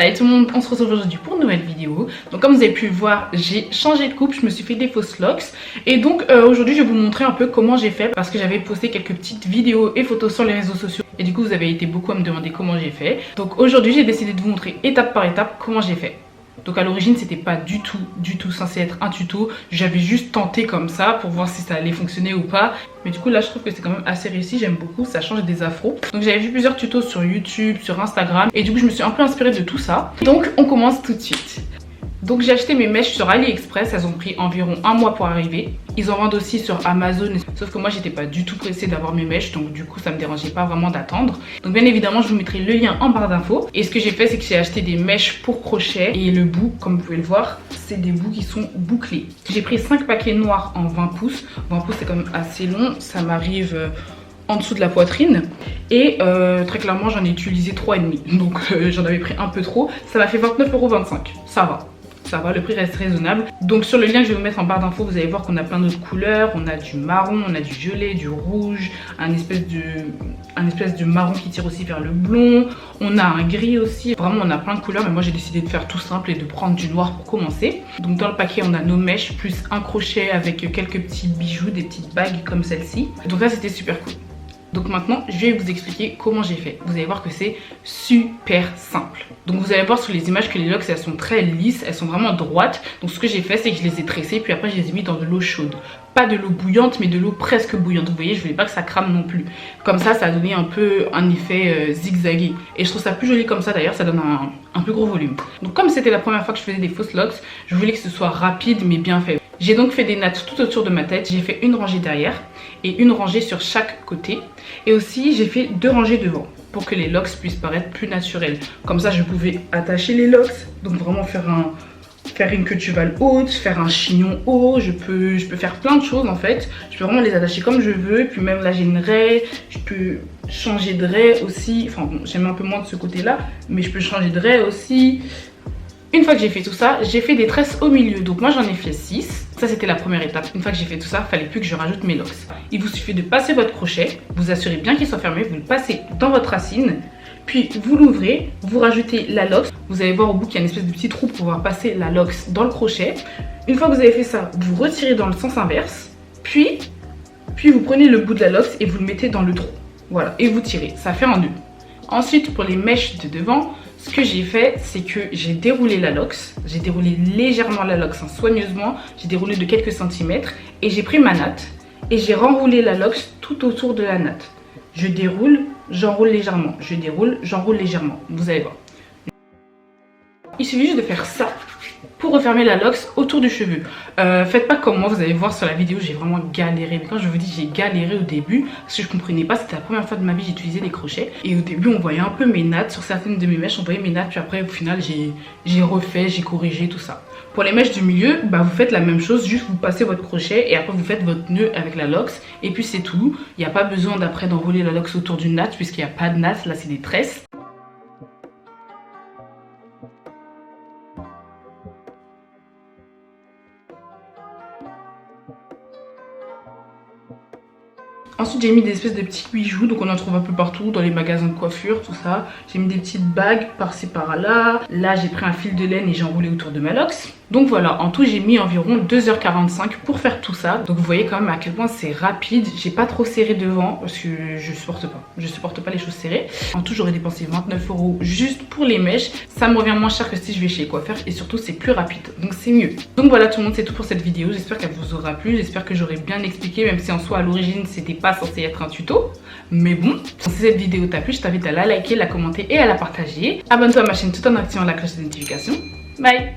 Salut tout le monde, on se retrouve aujourd'hui pour une nouvelle vidéo. Donc comme vous avez pu le voir, j'ai changé de coupe, je me suis fait des fausses locks. Et donc aujourd'hui je vais vous montrer un peu comment j'ai fait, parce que j'avais posté quelques petites vidéos et photos sur les réseaux sociaux. Et du coup vous avez été beaucoup à me demander comment j'ai fait. Donc aujourd'hui j'ai décidé de vous montrer étape par étape comment j'ai fait. Donc à l'origine c'était pas du tout censé être un tuto. J'avais juste tenté comme ça pour voir si ça allait fonctionner ou pas. Mais du coup là je trouve que c'est quand même assez réussi, j'aime beaucoup, ça change des afros. Donc j'avais vu plusieurs tutos sur YouTube, sur Instagram. Et du coup je me suis un peu inspirée de tout ça. Donc on commence tout de suite. Donc j'ai acheté mes mèches sur AliExpress, elles ont pris environ un mois pour arriver. Ils en vendent aussi sur Amazon, sauf que moi j'étais pas du tout pressée d'avoir mes mèches, donc du coup ça me dérangeait pas vraiment d'attendre. Donc bien évidemment je vous mettrai le lien en barre d'infos. Et ce que j'ai fait c'est que j'ai acheté des mèches pour crochet et le bout, comme vous pouvez le voir, c'est des bouts qui sont bouclés. J'ai pris 5 paquets noirs en 20 pouces. 20 pouces c'est quand même assez long, ça m'arrive en dessous de la poitrine et très clairement j'en ai utilisé 3,5, donc j'en avais pris un peu trop. Ça m'a fait 29,25 €, ça va, le prix reste raisonnable. Donc sur le lien que je vais vous mettre en barre d'infos, vous allez voir qu'on a plein d'autres couleurs. On a du marron, on a du violet, du rouge, un espèce de marron qui tire aussi vers le blond. On a un gris aussi. Vraiment on a plein de couleurs, mais moi j'ai décidé de faire tout simple et de prendre du noir pour commencer. Donc dans le paquet on a nos mèches plus un crochet avec quelques petits bijoux, des petites bagues comme celle-ci. Donc là c'était super cool. Donc maintenant, je vais vous expliquer comment j'ai fait. Vous allez voir que c'est super simple. Donc vous allez voir sur les images que les locks, elles sont très lisses, elles sont vraiment droites. Donc ce que j'ai fait, c'est que je les ai tressées, puis après je les ai mis dans de l'eau chaude. Pas de l'eau bouillante, mais de l'eau presque bouillante. Vous voyez, je voulais pas que ça crame non plus. Comme ça a donné un peu un effet zigzagué. Et je trouve ça plus joli comme ça d'ailleurs, ça donne un plus gros volume. Donc comme c'était la première fois que je faisais des fausses locks, je voulais que ce soit rapide mais bien fait. J'ai donc fait des nattes tout autour de ma tête. J'ai fait une rangée derrière et une rangée sur chaque côté. Et aussi j'ai fait 2 rangées devant pour que les locks puissent paraître plus naturels. Comme ça je pouvais attacher les locks, donc vraiment faire une queue de cheval haute, faire un chignon haut, je peux faire plein de choses en fait. Je peux vraiment les attacher comme je veux, puis même là j'ai une raie, je peux changer de raie aussi. Enfin bon, j'aime un peu moins de ce côté là, mais je peux changer de raie aussi. Une fois que j'ai fait tout ça, j'ai fait des tresses au milieu. Donc moi j'en ai fait 6. Ça c'était la première étape. Une fois que j'ai fait tout ça, il fallait plus que je rajoute mes locks. Il vous suffit de passer votre crochet, vous assurez bien qu'il soit fermé, vous le passez dans votre racine, puis vous l'ouvrez, vous rajoutez la locks. Vous allez voir au bout qu'il y a une espèce de petit trou pour pouvoir passer la locks dans le crochet. Une fois que vous avez fait ça, vous retirez dans le sens inverse, puis vous prenez le bout de la locks et vous le mettez dans le trou. Voilà, et vous tirez, ça fait un nœud. Ensuite pour les mèches de devant, ce que j'ai fait, c'est que j'ai déroulé la locks. J'ai déroulé légèrement la locks, soigneusement. J'ai déroulé de quelques centimètres. Et j'ai pris ma natte et j'ai renroulé la locks tout autour de la natte. Je déroule, j'enroule légèrement. Je déroule, j'enroule légèrement. Vous allez voir. Il suffit juste de faire ça pour refermer la locks autour du cheveu. Faites pas comme moi, vous allez voir sur la vidéo, j'ai vraiment galéré. Mais quand je vous dis j'ai galéré au début, parce que je comprenais pas, c'était la première fois de ma vie j'ai utilisé des crochets. Et au début on voyait un peu mes nattes, sur certaines de mes mèches on voyait mes nattes, puis après au final j'ai refait, j'ai corrigé tout ça. Pour les mèches du milieu, bah vous faites la même chose, juste vous passez votre crochet et après vous faites votre nœud avec la locks. Et puis c'est tout, il n'y a pas besoin d'après d'enrouler la locks autour d'une natte, puisqu'il n'y a pas de natte, là c'est des tresses. Ensuite j'ai mis des espèces de petits bijoux, donc on en trouve un peu partout dans les magasins de coiffure, tout ça. J'ai mis des petites bagues par-ci par-là. Là j'ai pris un fil de laine et j'ai enroulé autour de ma locks. Donc voilà, en tout j'ai mis environ 2h45 pour faire tout ça. Donc vous voyez quand même à quel point c'est rapide. J'ai pas trop serré devant parce que je supporte pas les choses serrées. En tout j'aurais dépensé 29 € juste pour les mèches. Ça me revient moins cher que si je vais chez les coiffeurs et surtout c'est plus rapide, donc c'est mieux. Donc voilà tout le monde, c'est tout pour cette vidéo. J'espère qu'elle vous aura plu, j'espère que j'aurai bien expliqué, même si en soi à l'origine c'était pas censé être un tuto. Mais bon, si cette vidéo t'a plu, je t'invite à la liker, la commenter et à la partager. Abonne-toi à ma chaîne tout en activant la cloche de notification. Bye!